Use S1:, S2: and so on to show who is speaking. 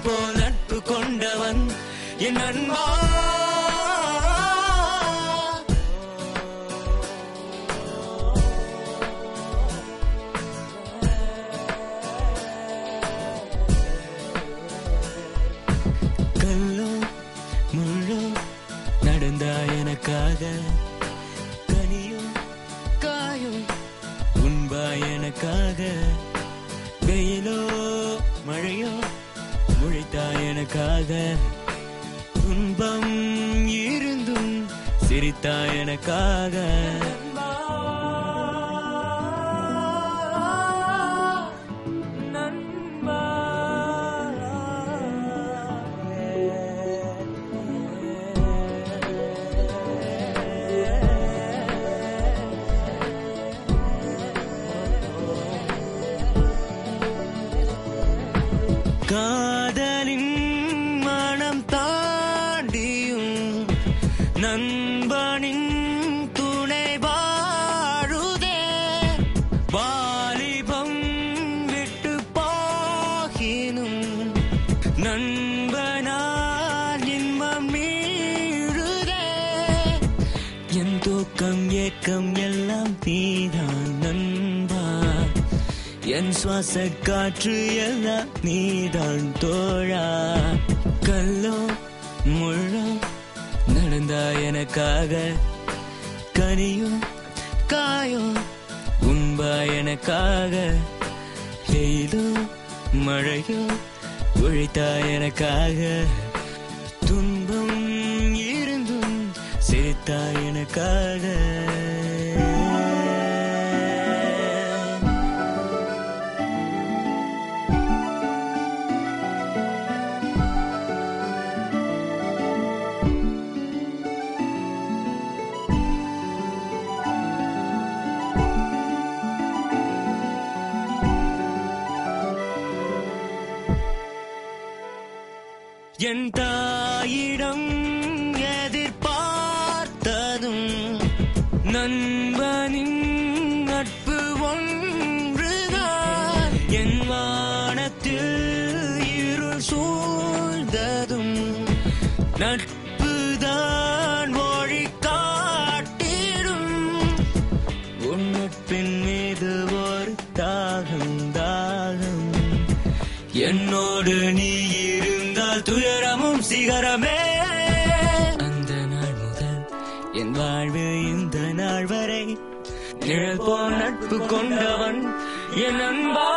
S1: போல் நட்பு கொண்டவன் என் நண்பா. கல்லோ முள்ளோ நடந்தா எனக்காக, கனியோ காயோ உண்பா எனக்காக, வெயிலோ மழையோ முழித்தா எனக்காக, துன்பம் இருந்தும் சிரித்தா எனக்காக. காதலின் மனம் தாண்டியும் நண்பனின் துணை வாழுதே. வாலிபம் விட்டு போகினும் நண்பனால் இன்பம் மீழுதே. என் தூக்கம் ஏக்கம் எல்லாம் நீதான் நண்பா, என் சுவாச காற்று எல்லாம் நீதான் தோழா. கல்லோ முள்ளோ நடந்தா எனக்காக, கனியோ காயோ உண்பா எனக்காக, வெயிலோ மழையோ உழைத்தா எனக்காக, துன்பம் இருந்தும் சிரித்தா எனக்காக. என் தாயிடம் எதிர்பார்த்ததும் நண்பனின் நட்பு ஒன்றுதான். என் வானத்தில் இருள் சூழ்ந்ததும் நட்புதான் ஒளி காட்டிடும். உன் நட்பின் மீது ஒரு தாகம் தாகம், என்னோடு நீ இருந்தால் துயரமும் சிகரமே. அந்த நாள் முதல் என் வாழ்வு இந்த நாள் வரை நிழல் போல் நட்பு கொண்டவன் என் நண்பா.